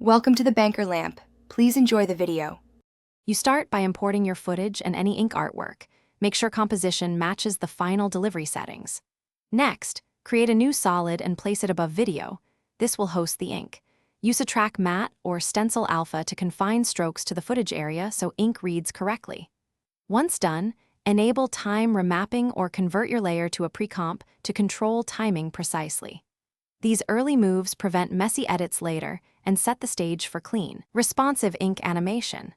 Welcome to the Banker Lamp. Please enjoy the video. You start by importing your footage and any ink artwork. Make sure composition matches the final delivery settings. Next, create a new solid and place it above video. This will host the ink. Use a track matte or stencil alpha to confine strokes to the footage area so ink reads correctly. Once done, enable time remapping or convert your layer to a pre-comp to control timing precisely. These early moves prevent messy edits later and set the stage for clean, responsive ink animation.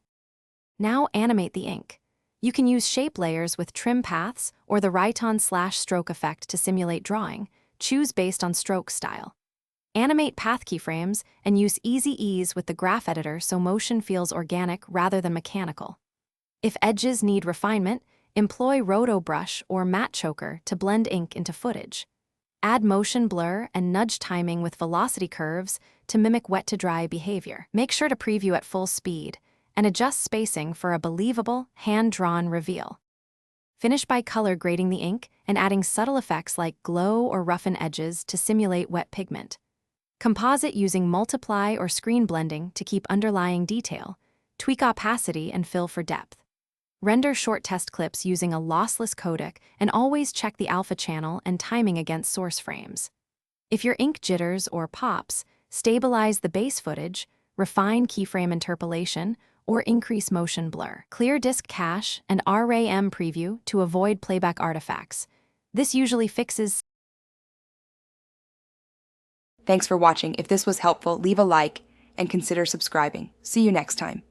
Now animate the ink. You can use shape layers with trim paths or the write-on/stroke effect to simulate drawing. Choose based on stroke style. Animate path keyframes and use Easy Ease with the graph editor so motion feels organic rather than mechanical. If edges need refinement, employ Roto Brush or Matte Choker to blend ink into footage. Add motion blur and nudge timing with velocity curves to mimic wet-to-dry behavior. Make sure to preview at full speed and adjust spacing for a believable, hand-drawn reveal. Finish by color grading the ink and adding subtle effects like glow or roughen edges to simulate wet pigment. Composite using multiply or screen blending to keep underlying detail. Tweak opacity and fill for depth. Render short test clips using a lossless codec and always check the alpha channel and timing against source frames. If your ink jitters or pops, stabilize the base footage, refine keyframe interpolation, or increase motion blur. Clear disk cache and RAM preview to avoid playback artifacts. This usually fixes. Thanks for watching. If this was helpful, leave a like and consider subscribing. See you next time.